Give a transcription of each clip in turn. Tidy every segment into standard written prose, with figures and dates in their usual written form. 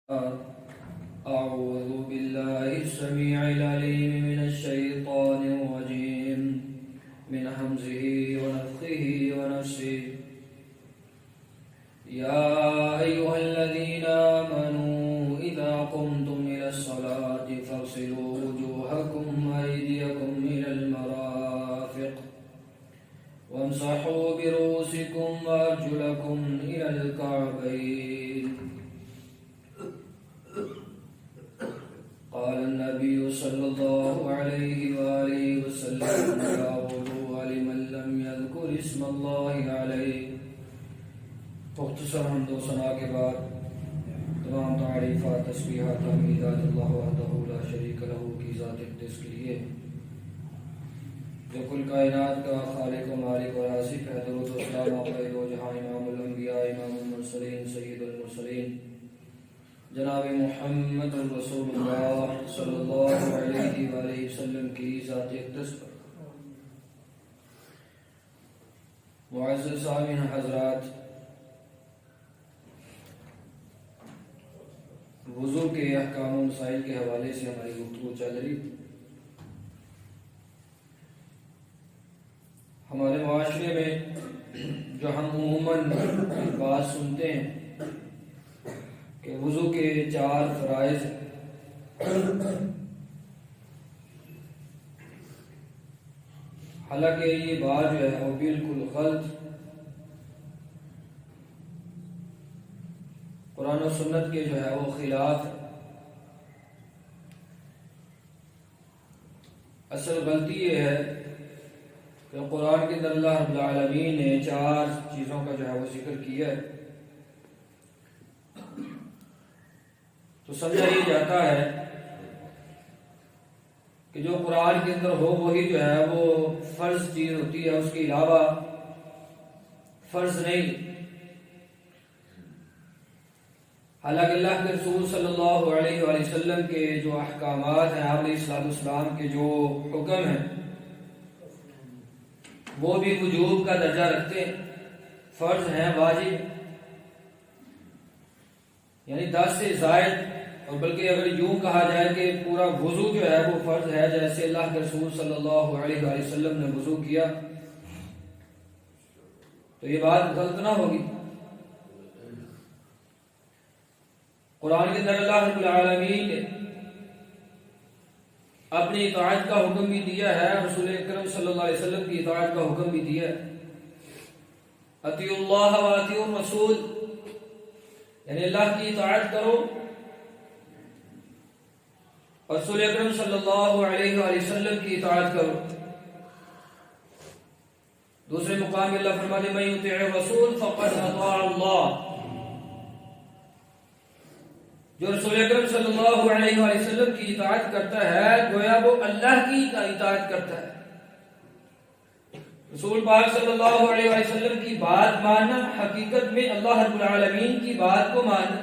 أعوذ بالله السميع العليم من الشيطان الرجيم من همزه ونفخه ونفسه يا أيها الذين آمنوا إذا قمتم إلى الصلاة فاغسلوا وجوهكم وأيديكم إلى المرافق وامسحوا برؤوسكم وأرجلكم إلى الكعبين قال النبي صلى الله عليه وآله وسلم لا وضوء لمن لم يذكر اسم الله عليه. مختصر حمد و ثنا کے بعد تمام تعریفات تسبیحات تحمیدات اللہ وحدہ لا شریک لہ کی ذات اقدس کے لیے جو کل کائنات کا خالق و مالک و رازق ہے. درود و سلام آپ دو جہاں امام الانبیاء امام المرسلین سید المرسلین جناب محمد رسول اللہ صلی اللہ علیہ وآلہ وسلم کی ذات اقدس پر. معزز سامعین حضرات، وضو کے احکام و مسائل کے حوالے سے ہماری گفتگو چل رہی. ہمارے معاشرے میں جو ہم عموماً بات سنتے ہیں کہ وضو کے 4 فرائض ہیں، حالانکہ یہ بات جو ہے وہ بالکل غلط. قرآن و سنت کے جو ہے وہ خلاف ہے. اصل غلطی یہ ہے کہ قرآن کے اندر اللہ رب العالمین نے 4 چیزوں کا جو ہے وہ ذکر کیا ہے تو سمجھا یہ جاتا ہے کہ جو قرآن کے اندر ہو وہی جو ہے وہ فرض چیز ہوتی ہے، اس کے علاوہ فرض نہیں. حالانکہ اللہ کے رسول صلی اللہ علیہ وآلہ وسلم کے جو احکامات ہیں، آپ علیہ السلام کے جو حکم ہیں وہ بھی وجوب کا درجہ رکھتے ہیں، فرض ہیں، واجب، یعنی 10 سے زائد. اور بلکہ اگر یوں کہا جائے کہ پورا وضو جو ہے وہ فرض ہے، جیسے اللہ کے رسول صلی اللہ علیہ وآلہ وسلم نے وضو کیا، تو یہ بات غلط نہ ہوگی. قرآن کے اندر اللہ رب العالمین نے اپنی اطاعت کا حکم بھی دیا ہے، رسول اکرم صلی اللہ علیہ وسلم کی اطاعت کا حکم بھی دیا ہے. اطیعوا اللہ و اطیعوا الرسول، یعنی اللہ کی اطاعت کرو اور رسول اکرم صلی اللہ علیہ وآلہ وسلم کی اطاعت کرو. دوسرے مقام میں اللہ فرماتے ہیں من یطع الرسول فقد اطاع اللہ، جو رسول اکرم صلی اللہ علیہ وآلہ وسلم کی اطاعت کرتا ہے گویا وہ اللہ کی اطاعت کرتا ہے. رسول پاک صلی اللہ علیہ وآلہ وسلم کی بات ماننا حقیقت میں اللہ رب العالمین کی بات کو ماننا.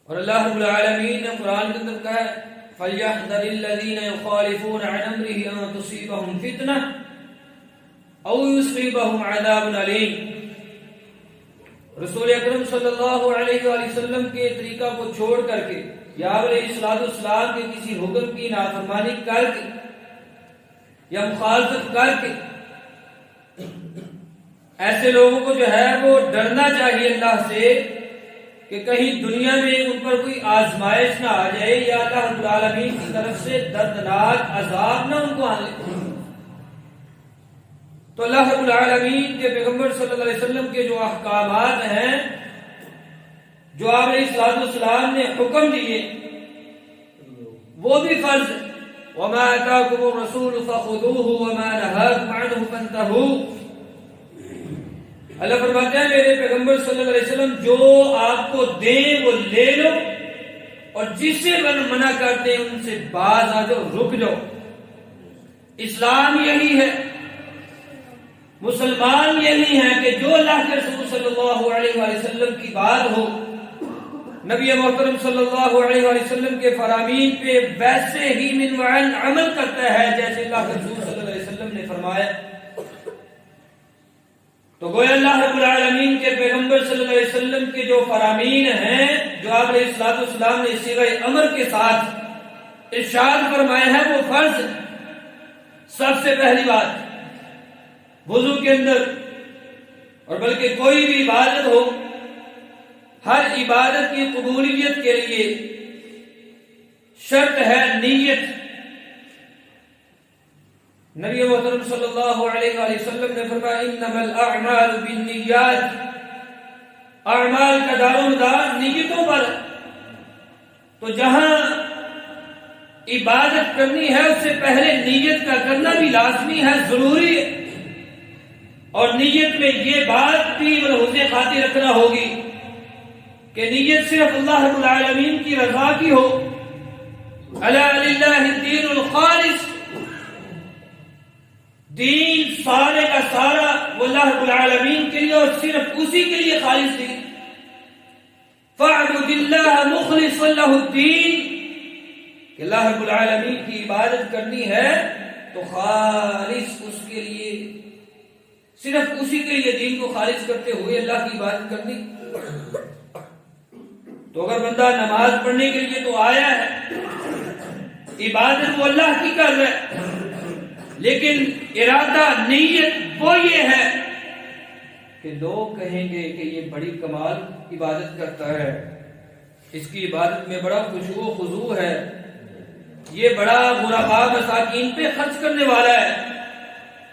اور اللہ رب العالمین نے قرآن کے اندر کہا ہے فَلْيَحْذَرِ الَّذِينَ يُخَالِفُونَ عَنْ أَمْرِهِ أَن تُصِيبَهُمْ فِتْنَةٌ أَوْ يُصِيبَهُمْ عَذَابٌ أَلِيمٌ. رسول اکرم صلی اللہ علیہ وآلہ وسلم کے طریقہ کو چھوڑ کر کے یا علیہ السلام کے کسی حکم کی نافرمانی کر کے یا مخالفت کر کے ایسے لوگوں کو جو ہے وہ ڈرنا چاہیے اللہ سے کہ کہیں دنیا میں ان پر کوئی آزمائش نہ آ جائے یا اللہ رب العالمین کی طرف سے دردناک عذاب نہ ان کو آنے. تو اللہ رب العالمین کے پیغمبر صلی اللہ علیہ وسلم کے جو احکامات ہیں، جو آپ علیہ السلام نے حکم دیے، وہ بھی فرض ہے. وَمَا آتَاكُمُ الرَّسُولُ فَخُذُوهُ وَمَا نَهَاكُمْ عَنْهُ فَانْتَهُوا. اللہ فرماتے ہیں میرے پیغمبر صلی اللہ علیہ وسلم جو آپ کو دیں وہ لے لو اور جس سے منع کرتے ہیں ان سے باز آ جاؤ، رک جاؤ. اسلام یہی ہے، مسلمان یہی ہے کہ جو اللہ کے رسول صلی اللہ علیہ وآلہ وسلم کی بات ہو، نبی محترم صلی اللہ علیہ وآلہ وسلم کے فرامین پہ ویسے ہی من وعن عمل کرتا ہے جیسے اللہ کے رسول صلی اللہ علیہ وسلم نے فرمایا. تو گویا اللہ رب العالمین کے پیغمبر پیغمبر صلی اللہ علیہ وسلم کے جو فرامین ہیں، جو آپ علیہ السلام نے صیغہ امر کے ساتھ ارشاد فرمائے ہیں، وہ فرض ہے۔ سب سے پہلی بات وضو کے اندر، اور بلکہ کوئی بھی عبادت ہو، ہر عبادت کی قبولیت کے لیے شرط ہے نیت۔ نبی محترم صلی اللہ علیہ وآلہ وسلم نے فرمایا انما الاعمال بالنیات، اعمال کا دار و مدار نیتوں پر۔ تو جہاں عبادت کرنی ہے اس سے پہلے نیت کا کرنا بھی لازمی ہے، ضروری ہے، اور نیت میں یہ بات بھی ملحوظ خاطر رکھنا ہوگی کہ نیت صرف اللہ رب العالمین کی رضا کی ہو۔ الا للہ الدین الخالص، دین سارے کا سارا وہ اللہ رب العالمین کے لیے اور صرف اسی کے لیے خالص دین۔ فاعبد اللہ مخلصا لہ الدین، کہ اللہ رب العالمین کی عبادت کرنی ہے تو خالص اس کے لیے، صرف اسی کے لیے دین کو خالص کرتے ہوئے اللہ کی عبادت کرنی۔ تو اگر بندہ نماز پڑھنے کے لیے تو آیا ہے، عبادت وہ اللہ کی کر رہا ہے، لیکن ارادہ نیت وہ یہ ہے کہ لوگ کہیں گے کہ یہ بڑی کمال عبادت کرتا ہے، اس کی عبادت میں بڑا خشوع و خضوع ہے، یہ بڑا غرباء مساکین پہ خرچ کرنے والا ہے۔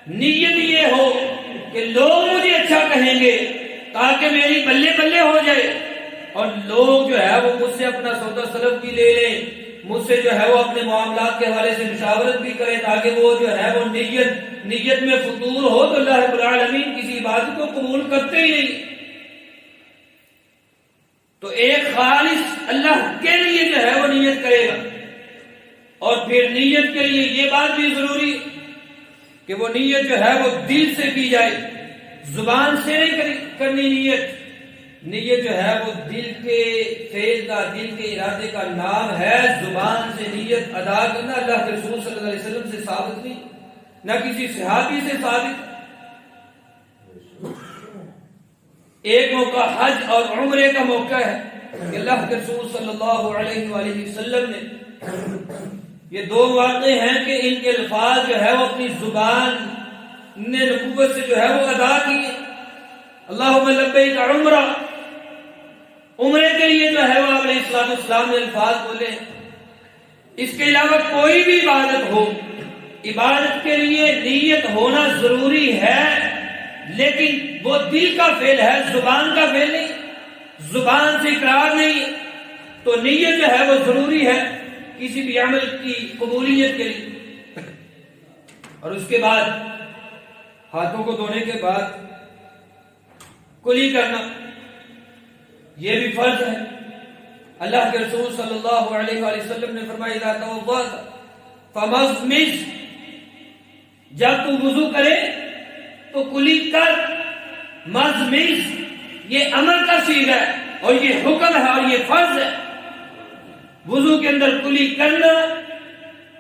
نیت یہ ہو کہ لوگ مجھے اچھا کہیں گے تاکہ میری بلے بلے ہو جائے، اور لوگ جو ہے وہ مجھ سے اپنا سودا سلف بھی لے لیں، مجھ سے جو ہے وہ اپنے معاملات کے حوالے سے مشاورت بھی کریں، تاکہ وہ جو ہے وہ نیت میں فطور ہو تو اللہ رب العالمین کسی عبادت کو قبول کرتے ہی نہیں۔ تو ایک خالص اللہ کے لیے جو ہے وہ نیت کرے گا، اور پھر نیت کے لیے یہ بات بھی ضروری کہ وہ نیت جو ہے وہ دل سے کی جائے، زبان سے نہیں کرنی نیت۔ نیت جو ہے وہ دل کے فعل کا، دل کے ارادے کا نام ہے۔ زبان سے نیت ادا کرنا اللہ کے رسول صلی اللہ علیہ وسلم سے ثابت نہیں، نہ کسی صحابی سے ثابت۔ ایک موقع حج اور عمرے کا موقع ہے کہ اللہ کے رسول صلی اللہ علیہ وآلہ وسلم نے، یہ دو واقعے ہیں کہ ان کے الفاظ جو ہے وہ اپنی زبان نے نبوت سے جو ہے وہ ادا کیے۔ اللہم لبیک عمرہ، عمرے کے لیے جو ہے وہ علیہ السلام نے الفاظ بولے۔ اس کے علاوہ کوئی بھی عبادت ہو، عبادت کے لیے نیت ہونا ضروری ہے، لیکن وہ دل کا فعل ہے، زبان کا فعل نہیں، زبان سے اقرار نہیں۔ تو نیت جو ہے وہ ضروری ہے کسی بھی عمل کی قبولیت کے لیے۔ اور اس کے بعد ہاتھوں کو دھونے کے بعد کلی کرنا، یہ بھی فرض ہے۔ اللہ کے رسول صلی اللہ علیہ وآلہ وسلم نے فرمایا اذا توضأت فمضمض، جب تو وضو کرے تو کلی کر۔ مضمض یہ امر کا صیغہ ہے اور یہ حکم ہے اور یہ فرض ہے۔ وضو کے اندر کلی کرنا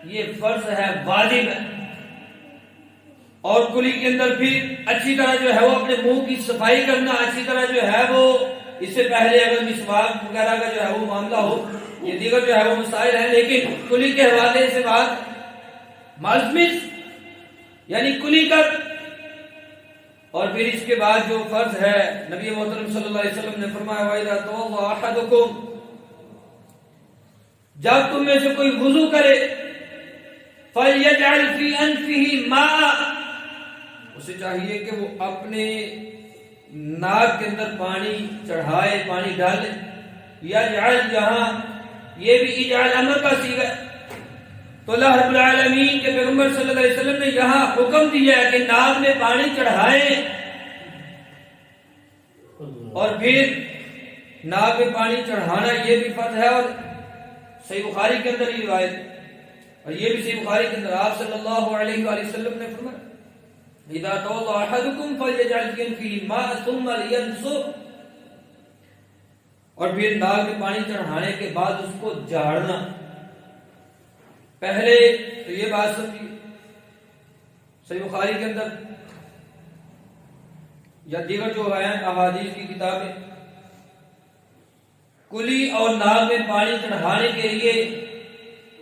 یہ فرض ہے، واجب ہے۔ اور کلی کے اندر پھر اچھی طرح جو ہے وہ اپنے منہ کی صفائی کرنا، اچھی طرح جو ہے وہ، اس سے پہلے اگر مسواک وغیرہ کا جو ہے وہ معاملہ ہو، یہ دیگر جو ہے وہ مسائل ہیں، لیکن کلی کے حوالے سے بات مضمض یعنی کلی کر۔ اور پھر اس کے بعد جو فرض ہے، نبی محترم صلی اللہ علیہ وسلم نے فرمایا وَإِذَا تَوَضَّأَ أَحَدُكُمْ، جب تم میں سے کوئی وضو کرے فَلْيَجْعَلْ فِي أَنْفِهِ مَاءً، اسے چاہیے کہ وہ اپنے ناک کے اندر پانی چڑھائے، پانی ڈالے۔ یجعل، یہاں یہ بھی اجعل امر کا صیغہ ہے۔ تو اللہ رب العالمین کے پیغمبر صلی اللہ علیہ وسلم نے یہاں حکم دیا ہے کہ ناک میں پانی چڑھائیں، اور پھر ناک میں پانی چڑھانا یہ بھی فرض ہے۔ اور صحیح بخاری کے اندر یہ روایت، اور یہ بھی صحیح بخاری کے اندر آپ صلی اللہ علیہ وآلہ وسلم نے فرمایا اذا توضأ احدكم فليجعل في انفه ماء ثم لينصب، اور پھر ناک میں پانی چڑھانے کے بعد اس کو جھاڑنا۔ پہلے تو یہ بات سمجھیے، صحیح بخاری کے اندر یا دیگر جو ہیں احادیث کی کتابیں، کلی اور ناک میں پانی چڑھانے کے لیے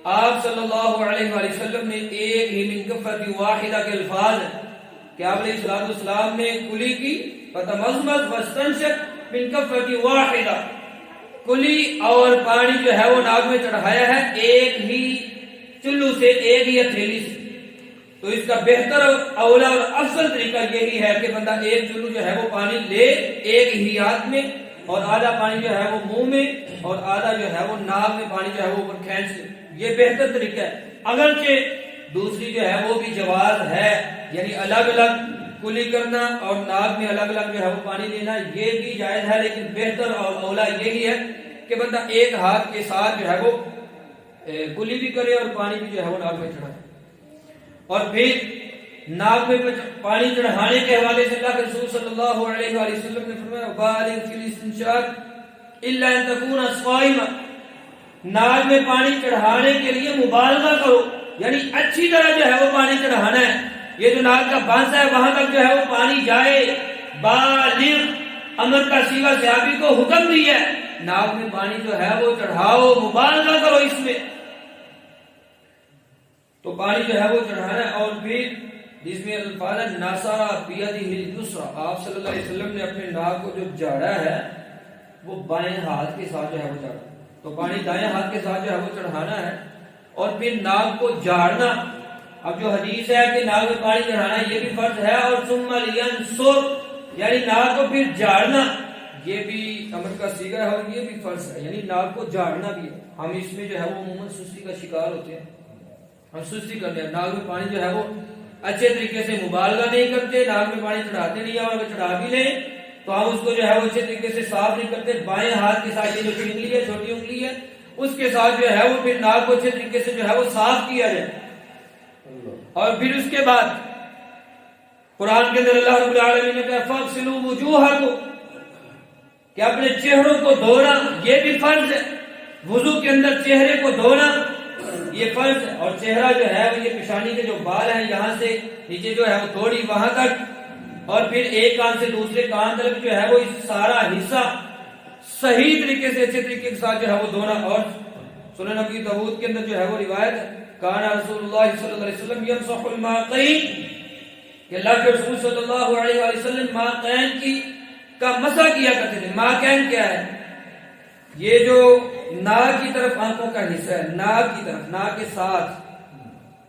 آپ صلی اللہ علیہ وآلہ وسلم نے ایک ہی من کفۃ واحدہ کے الفاظ ہیں کہ آپ علیہ الصلوۃ والسلام نے کلی کی فتمضمض واستنشق من کفۃ واحدہ، کلی اور پانی جو ہے وہ ناک میں چڑھایا ہے ایک ہی چلو سے، ایک ہی ہتھیلی سے۔ تو اس کا بہتر اولا اور افضل طریقہ یہی ہے کہ بندہ ایک چلو جو ہے وہ پانی لے ایک ہی ہاتھ میں، اور آدھا پانی جو ہے وہ منہ میں، اور آدھا جو ہے وہ ناک میں پانی جو ہے وہ اوپر کھینچ لے، یہ بہتر طریقہ ہے۔ اگرچہ دوسری جو ہے وہ بھی جواز ہے، یعنی الگ الگ کلی کرنا اور ناک میں الگ الگ جو ہے وہ پانی لینا، یہ بھی جائز ہے، لیکن بہتر اور اولا یہی ہے کہ بندہ ایک ہاتھ کے ساتھ جو ہے وہ کلی بھی کرے اور پانی بھی جو ہے وہ ناک میں چڑھائے۔ اور پھر ناک میں پانی چڑھانے کے حوالے سے اللہ کے رسول صلی اللہ علیہ وآلہ وسلم نے فرمایا بالغ فی الاستنشاق الا ان تكون صائما، ناک میں پانی چڑھانے کے لیے مبالغہ کرو، یعنی اچھی طرح جو ہے وہ پانی چڑھانا ہے، یہ جو ناک کا بانسا ہے وہاں تک جو ہے وہ پانی جائے۔ بالغ امر کا صیغہ صحابی کو حکم دیا ہے، ناک میں پانی جو ہے وہ چڑھاؤ، مبالغہ کرو اس میں، تو پانی جو ہے وہ چڑھانا ہے۔ اور پھر جس میں الفاظ ناصرہ بیدہ الیسری، آپ صلی اللہ علیہ وسلم نے اپنے ناک کو جو جھاڑا ہے وہ بائیں ہاتھ کے ساتھ جو ہے وہ چڑھا، تو پانی دائیں ہاتھ کے ساتھ جو ہے وہ چڑھانا ہے۔ اور پھر ناک کو جھاڑنا، اب جو حدیث ہے کہ ناک میں پانی چڑھانا یہ بھی فرض ہے، اور ثم لینصر یعنی ناک کو پھر جھاڑنا یہ بھی امر کا صیغہ ہے، اور یہ بھی فرض ہے، یعنی ناک کو جھاڑنا بھی ہے۔ ہم اس میں جو ہے وہ عموماً سستی کا شکار ہوتے ہیں، ہم سستی کرتے ہیں، ناک میں پانی جو ہے وہ اچھے طریقے سے مبالغہ نہیں کرتے، ناک میں پانی چڑھاتے نہیں ہیں، اور اگر چڑھا بھی لیں تو ہم اس کو جو ہے وہ اچھے طریقے سے صاف نہیں کرتے، بائیں ہاتھ کے ساتھ یہ جو انگلی ہے، چھوٹی انگلی ہے، اس کے ساتھ جو ہے وہ پھر ناک کو اچھے طریقے سے جو ہے وہ صاف کیا جائے۔ اور پھر اس کے بعد قرآن کے اندر اللہ رب العالمین نے کہا فاغسلوا وجوہکم، کہ اپنے چہروں کو دھونا یہ بھی فرض ہے، وضو کے اندر چہرے کو دھونا یہ فرض ہے۔ اور چہرہ جو ہے وہ یہ پیشانی کے جو بال ہیں یہاں سے نیچے جو ہے وہ تھوڑی وہاں تک، اور پھر ایک کان سے دوسرے کان تک جو ہے وہ اس سارا حصہ صحیح طریقے سے اچھے طریقے کے ساتھ جو ہے وہ دھونا۔ اور سنن ابی داؤد کے اندر جو ہے وہ روایت ہے کان رسول اللہ صلی اللہ علیہ وسلم یمسح الماقین، کہ اللہ کے رسول صلی اللہ علیہ وآلہ وسلم ماقین کی کا مسح کیا کرتے تھے۔ ماقین کیا ہے؟ یہ جو ناک کی طرف آنکھوں کا حصہ ہے، ناک کی طرف، ناک کے ساتھ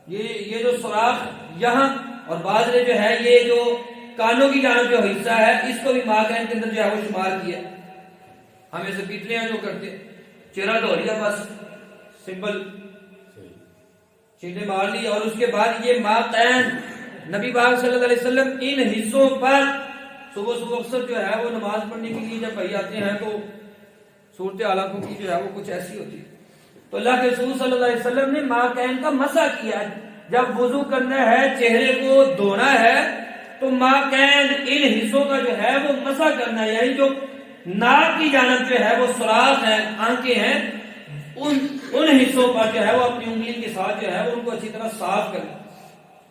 یہ جو سوراخ یہاں، اور بعض نے جو ہے یہ جو کانوں کی جانب جو حصہ ہے اس کو بھی ماقین کے اندر جو ہے وہ شمار کیا۔ ہم ایسے پیٹنے ہیں جو کرتے چہرہ دھو لیا، بس سمپل چیٹے مار لی، اور اس کے بعد یہ ماقین نبی پاک صلی اللہ علیہ وسلم ان حصوں پر صبح اکثر جو ہے وہ نماز پڑھنے کے لیے جب بھائی آتے ہیں تو صورت حالاتوں کی جو ہے وہ کچھ ایسی ہوتی ہے، تو اللہ کے رسول صلی اللہ علیہ وسلم نے ماقین کا مسح کیا۔ جب وضو کرنا ہے، چہرے کو دھونا ہے، تو ماقین ان حصوں کا جو ہے وہ مسح کرنا ہے، یعنی جو ناک کی جانب جو ہے وہ سوراخ ہے، آنکھیں ہیں، ان حصوں پر جو ہے وہ اپنی انگلی کے ساتھ جو ہے وہ ان کو اچھی طرح صاف کرنا۔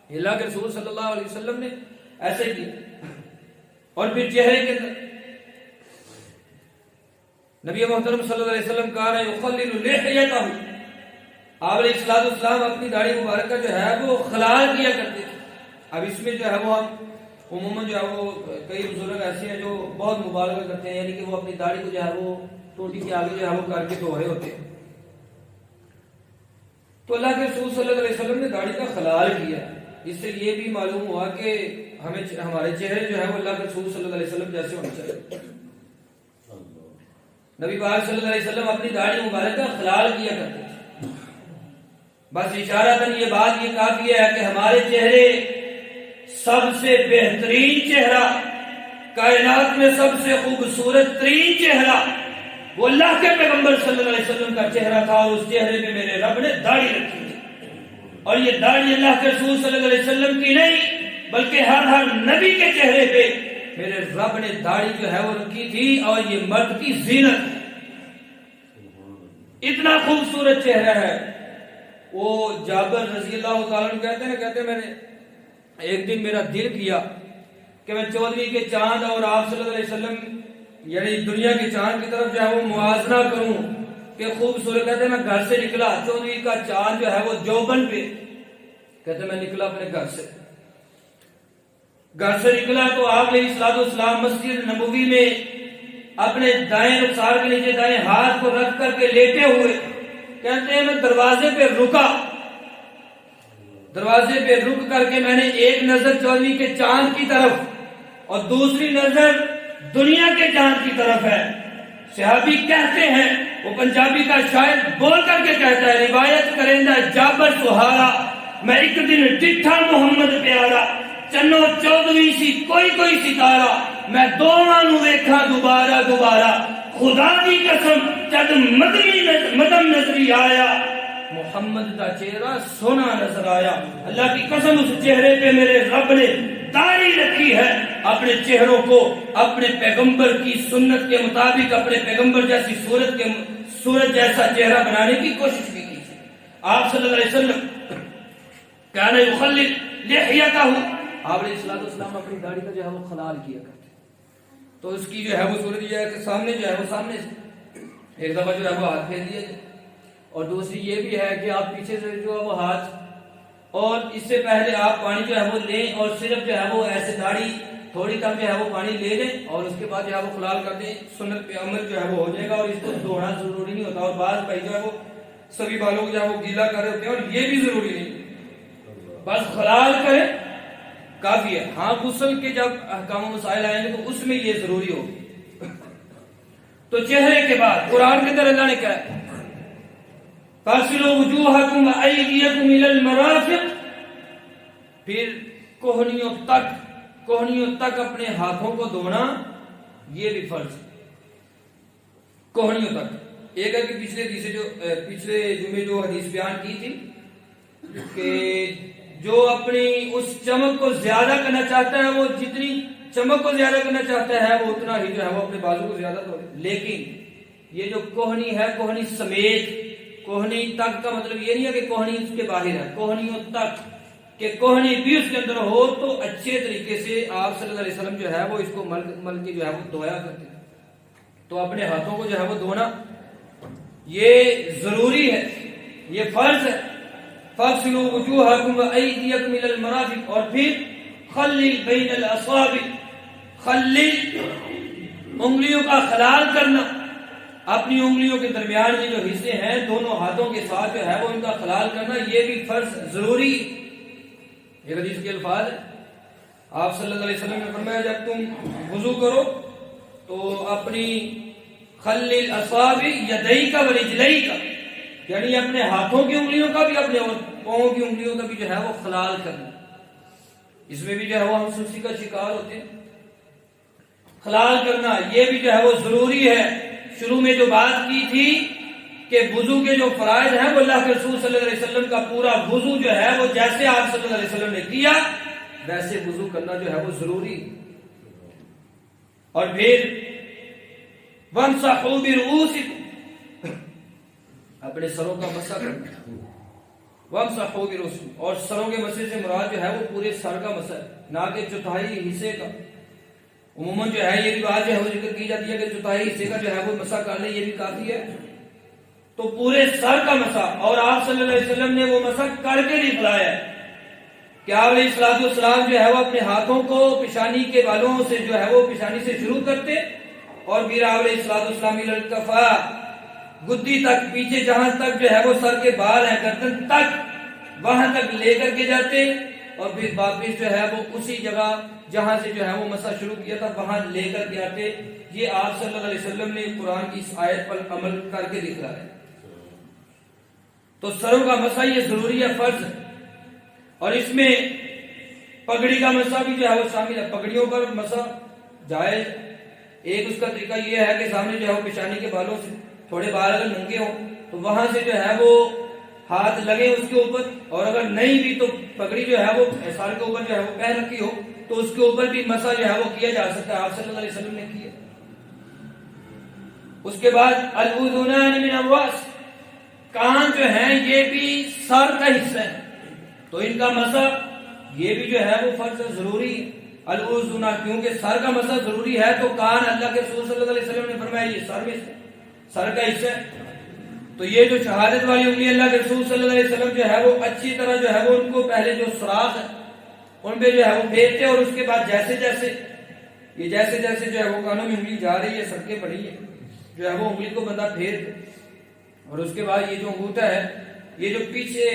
اللہ کے رسول صلی اللہ علیہ وسلم نے ایسے کیا۔ اور پھر چہرے کے اندر نبی محترم صلی اللہ علیہ وسلم کہا یخلل لحیتہ، آپ علیہ الصلوۃ والسلام اپنی داڑھی مبارکہ جو ہے وہ خلال کیا کرتے تھے۔ اب اس میں جو ہے وہ ہم عموماً جو ہے وہ کئی بزرگ ایسے ہیں جو بہت مبالغہ کرتے ہیں، یعنی کہ وہ اپنی داڑھی کو جو ہے وہ ٹوٹی کے آگے جو ہے وہ کر کے دھو رہے ہوتے ہیں، تو اللہ کے رسول صلی اللہ علیہ وسلم نے داڑھی کا خلال کیا۔ اس سے یہ بھی معلوم ہوا کہ ہمارے چہرے جو ہے وہ اللہ کے رسول صلی اللہ علیہ وسلم جیسے ہونے چاہیے۔ نبی پاک صلی اللہ علیہ وسلم اپنی داڑھی مبارک کا خلال کیا کرتے تھے۔ بس اشارتاً یہ بات یہ کافی ہے کہ ہمارے چہرے سب سے بہترین چہرہ، کائنات میں سب سے خوبصورت ترین چہرہ وہ اللہ کے پیغمبر صلی اللہ علیہ وسلم کا چہرہ تھا، اور اس چہرے میں میرے رب نے داڑھی رکھی تھی۔ اور یہ داڑھی اللہ کے رسول صلی اللہ علیہ وسلم کی نہیں بلکہ ہر نبی کے چہرے پہ میرے رب نے داڑھی جو ہے وہ رکھی تھی، اور یہ مرد کی زینت ہے، اتنا خوبصورت چہرہ ہے۔ وہ جابر رضی اللہ تعالیٰ عنہ کہتے ہیں میں نے ایک دن میرا دل کیا کہ میں 14ویں کے چاند اور آپ صلی اللہ علیہ وسلم یعنی دنیا کے چاند کی طرف جو ہے وہ موازنہ کروں کہ خوبصورت. کہتے ہیں میں گھر سے نکلا 14ویں کا چاند جو ہے وہ دیوبند پہ. کہتے ہیں میں نکلا اپنے گھر سے نکلا تو آپ علیہ الصلوۃ والسلام مسجد نبوی میں اپنے دائیں رخسار کے نیچے دائیں ہاتھ کو رکھ کر کے لیٹے ہوئے. کہتے ہیں میں دروازے پہ رک کر کے میں نے ایک نظر 14ویں کے چاند کی طرف اور دوسری نظر دنیا کے چاند کی طرف ہے. صحابی کہتے ہیں, وہ پنجابی کا شاعر بول کر کے کہتا ہے, روایت کرندہ جابر سہارا میں ایک دن ڈٹھا محمد پیارا, چنو 14ویں سی کوئی ستارہ, میں دوواں نو ویکھا دوبارہ خدا دی قسم جد مدم نظری آیا, محمد کا چہرہ سونا نظر آیا. اللہ کی قسم اس چہرے پہ میرے رب نے داڑھی رکھی ہے. اپنے چہروں کو اپنے پیغمبر کی سنت کے مطابق اپنے پیغمبر جیسی صورت جیسا چہرہ بنانے کی کوشش بھی کی. آپ صلی اللہ علیہ وسلم کان یخلل لحیتہ, آپ علیہ الصلوۃ والسلام اپنی داڑھی کا جو ہے وہ خلال کیا کرتے. تو اس کی جو ہے وہ صورت یہ ہے کہ سامنے جو ہے وہ سامنے سے ایک دفعہ جو ہے وہ ہاتھ پھیر دیا جائے, اور دوسری یہ بھی ہے کہ آپ پیچھے سے جو ہے وہ ہاتھ, اور اس سے پہلے آپ پانی جو ہے وہ لیں اور صرف جو ہے وہ ایسے داڑھی تھوڑی کم جو ہے وہ پانی لے لیں اور اس کے بعد جو ہے وہ خلال کر دیں. سنت پہ عمل جو ہے وہ ہو جائے گا, اور اس کو دھونا ضروری نہیں ہوتا. اور بعض بھائی جو ہے وہ سبھی بالوں کو جو ہے وہ گیلا کر رہے ہوتے ہیں, اور یہ بھی ضروری نہیں, بس خلال کریں کافی ہے. ہاں غسل کے جب احکام و مسائل آئیں گے تو اس میں یہ ضروری ہوگی. تو چہرے کے بعد قرآن کے اندر اللہ نے کہا ہے فاصلوا وجوہکم وایدیکم الی المرافق, پھر کوہنیوں تک اپنے ہاتھوں کو دھونا یہ بھی فرض ہے. کوہنیوں تک. ایک ہے کہ پچھلے جمعے جو حدیث بیان کی تھی کہ جو اپنی اس چمک کو زیادہ کرنا چاہتا ہے, وہ جتنی چمک کو زیادہ کرنا چاہتا ہے وہ اتنا ہی جو ہے وہ اپنے بازو کو زیادہ دھوے. لیکن یہ جو کوہنی ہے, کوہنی سمیت, کوہنی تک کا مطلب یہ نہیں ہے کہ کوہنی اس کے باہر ہے, کوہنیوں تک کہ کوہنی بھی اس کے اندر ہو تو اچھے طریقے سے آپ صلی اللہ علیہ وسلم جو ہے وہ اس کو مل کے جو ہے وہ دھویا کرتے ہیں. تو اپنے ہاتھوں کو جو ہے وہ دھونا یہ ضروری ہے, یہ فرض ہے. فاغسلوا وجوہکم وایدیکم الی المرافق, اور پھر خلل بین الاصابع, خلل انگلیوں کا خلال کرنا, اپنی انگلیوں کے درمیان یہ جو حصے ہیں دونوں ہاتھوں کے ساتھ جو ہے وہ ان کا خلال کرنا یہ بھی فرض ضروری. یہ حدیث کے الفاظ ہے. آپ صلی اللہ علیہ وسلم نے فرمایا جب تم وضو کرو تو اپنی خلل اصابع یدیک ورجلیک, یعنی اپنے ہاتھوں کی انگلیوں کا بھی اپنے پاؤں کی انگلیوں کا بھی جو ہے وہ خلال کرنا. اس میں بھی جو ہے وہ ہم سستی کا شکار ہوتے ہیں. خلال کرنا یہ بھی جو ہے وہ ضروری ہے. شروع میں جو بات کی تھی کہ وضو کے جو فرائض ہیں وہ اللہ کے رسول صلی اللہ علیہ وسلم کا پورا وضو جو ہے وہ جیسے آپ صلی اللہ علیہ وسلم نے کیا ویسے وضو کرنا جو ہے وہ ضروری. اور پھر وَامْسَحُوا بِرُؤُوسِكُمْ, اپنے سروں کا مسح کرنا. وَامْسَحُوا بِرُؤُوسِكُمْ, اور سروں کے مسح سے مراد جو ہے وہ پورے سر کا مسح, نہ کہ چوتھائی حصے کا. عموماً جو ہے یہ بھی بات جو ہے وہ ذکر کی جاتی ہے کہ چوتھائی حصے کا جو ہے وہ مسح کر لیں, یہ بھی کافی ہے. تو پورے سر کا مسح, اور آپ صلی اللہ علیہ وسلم نے وہ مسح کر کے دکھلایا کہ آپ علیہ الصلوۃ والسلام جو ہے وہ اپنے ہاتھوں کو پیشانی کے بالوں سے جو ہے وہ پیشانی سے شروع کرتے, اور پھر آپ علیہ الصلوۃ والسلام الکفا, گدی تک, پیچھے جہاں تک جو ہے وہ سر کے بال ہیں گردن تک, وہاں تک لے کر کے جاتے, اور پھر واپس جو ہے وہ اسی جگہ جہاں سے جو ہے وہ مسح شروع کیا تھا وہاں لے کر کے آتے. یہ آپ صلی اللہ علیہ وسلم نے قرآن کی اس آیت پر عمل کر کے دکھلایا. تو سروں کا مسح یہ ضروری ہے, فرض ہے. اور اس میں پگڑی کا مسح بھی جو ہے وہ شامل ہے. پگڑیوں پر مسح جائز. ایک اس کا طریقہ یہ ہے کہ سامنے جو ہے وہ پیشانی کے بالوں سے تھوڑے بال اگر ننگے ہوں تو وہاں سے جو ہے وہ ہاتھ لگے اس کے اوپر, اور اگر نہیں بھی تو پگڑی جو ہے وہ سر کے اوپر جو ہے وہ پہن رکھی ہو تو اس کے اوپر بھی مسح جو ہے وہ کیا جا سکتا ہے. آپ صلی اللہ علیہ وسلم نے کیا. اس کے بعد الاذنان من الراس, کان جو ہیں یہ بھی سر کا حصہ ہے, تو ان کا مسح یہ بھی جو ہے وہ فرض ضروری ہے. الوضونا، کیونکہ سر کا مسئلہ ضروری ہے تو کان اللہ کے رسول صلی اللہ علیہ وسلم نے فرمایا یہ سر میں سے سر کا حصہ ہے. تو یہ جو شہادت والی انگلی اللہ کے رسول صلی اللہ علیہ وسلم جو ہے وہ اچھی طرح جو ہے وہ ان کو پہلے جو سوراخ ہے ان پہ جو ہے وہ پھیرتے، اور اس کے بعد جیسے جیسے جو ہے وہ کانوں میں انگلی جا رہی ہے، سڑکیں پڑی ہے، جو ہے وہ انگلی کو بندہ پھیر دے. اور اس کے بعد یہ جو انگوٹھا ہے، یہ جو پیچھے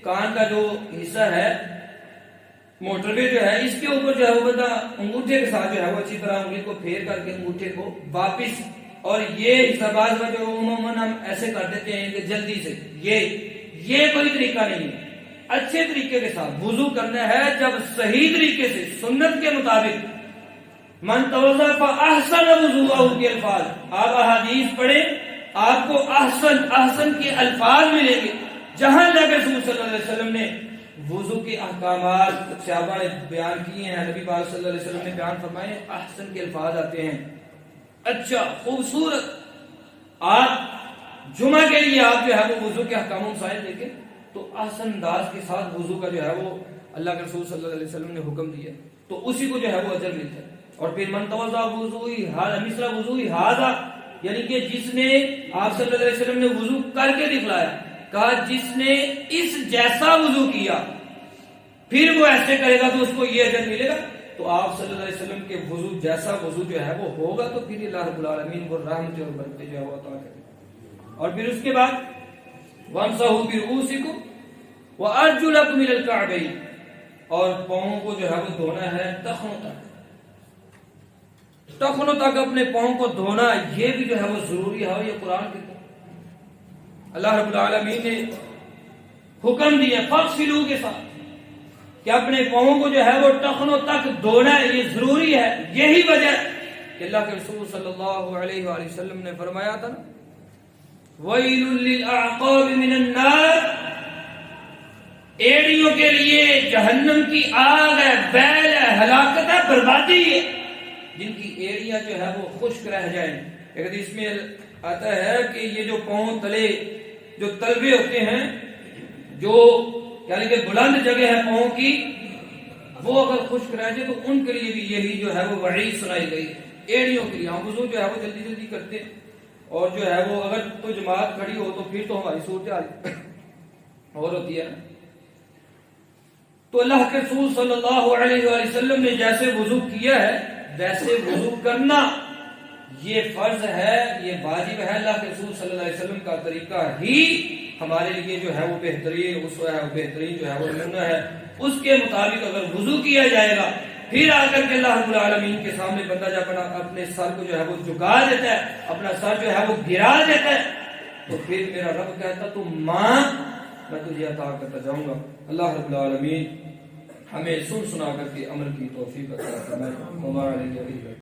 کان کا جو حصہ ہے موٹر وے جو ہے، اس کے اوپر جو ہے وہ بندہ انگوٹھے کے ساتھ جو ہے وہ اچھی طرح انگلی کو پھیر کر کے انگوٹھے کو واپس، اور یہ حسابات میں جو عموماً ہم ایسے کر دیتے ہیں کہ جلدی سے، یہ کوئی طریقہ نہیں ہے. اچھے طریقے کے ساتھ وضو کرنا ہے، جب صحیح طریقے سے سنت کے مطابق من توضا فاحسن وضوءہ کے الفاظ، آپ احادیث پڑھیں، آپ کو احسن کے الفاظ ملیں گے، جہاں اللہ کے رسول صلی اللہ علیہ وسلم نے وضو کے احکامات صحابہ نے بیان کیے ہیں، نبی پاک صلی اللہ علیہ وسلم نے بیان فرمائے ہیں، احسن کے الفاظ آتے ہیں، اچھا خوبصورت. آپ جمعہ کے لیے آپ جو ہے وہ وضو کے احکام و مسائل دیکھیں تو احسن انداز کے ساتھ وضو کا جو ہے وہ اللہ کے رسول صلی اللہ علیہ وسلم نے حکم دیا، تو اسی کو جو ہے وہ اجر ملتا ہے. اور پھر من توضا وضوئی ھذا مثل وضوئی ھذا، یعنی کہ جس نے آپ صلی اللہ علیہ وسلم نے وضو کر کے دکھلایا، کہا جس نے اس جیسا وضو کیا پھر وہ ایسے کرے گا تو اس کو یہ اجر ملے گا. تو آپ صلی اللہ علیہ وسلم کے وضو جیسا وضو جو ہے وہ ہوگا تو پھر اللہ رب العالمین وہ رحمت اور برکت جو ہے وہ عطا کرے گا. اور پھر اس کے بعد وامسحوا برؤوسکم وارجلکم الی الکعبین، اور پاؤں کو جو ہے وہ دھونا ہے ٹخنوں تک اپنے پاؤں کو دھونا، یہ بھی جو ہے وہ ضروری ہے. اور یہ قرآن کی اللہ رب العالمین نے حکم دیا فاغسلوا کے ساتھ کہ اپنے پاؤں کو جو ہے وہ ٹخنوں تک دھونا ہے، یہ ضروری ہے. یہی وجہ کہ اللہ کے رسول صلی اللہ علیہ وآلہ وسلم نے فرمایا تھا نا وَيْلٌ لِلْأَعْقَابِ مِنَ النَّارِ، ایڑیوں کے لیے جہنم کی آگ ہے، بیل ہے، ہلاکت ہے، بربادی ہے، جن کی ایڑیاں جو ہے وہ خشک رہ جائیں. ایک حدیث میں آتا ہے کہ یہ جو پاؤں تلے جو تلوے ہوتے ہیں، جو یعنی کہ بلند جگہ ہے پاؤں کی، وہ اگر خشک رہ جائے تو ان کے لیے بھی یہی جو ہے وہ وعید سنائی گئی. ایڑیوں کے لیے ہم وضو جو ہے وہ جلدی کرتے ہیں، اور جو ہے وہ اگر تو جماعت کھڑی ہو تو پھر تو ہماری صورت اور ہوتی ہے. تو اللہ کے رسول صلی اللہ علیہ وآلہ وسلم نے جیسے وضو کیا ہے ویسے وضو کرنا یہ فرض ہے، یہ واجب ہے. اللہ کے رسول صلی اللہ علیہ وسلم کا طریقہ ہی ہمارے لیے جو ہے وہ بہترین اسوہ ہے، بہترین جو ہے وہ نمونہ ہے. اس کے مطابق اگر وضو کیا جائے گا پھر آ کر کے اللہ رب العالمین کے سامنے بندہ جب اپنے سر کو جو ہے وہ جھکا دیتا ہے، اپنا سر جو ہے وہ گرا دیتا ہے، تو پھر میرا رب کہتا تو ماں میں تجھے عطا کرتا جاؤں گا. اللہ رب العالمین ہمیں سنا کر کے عمل کی توفیق عطا فرمائے.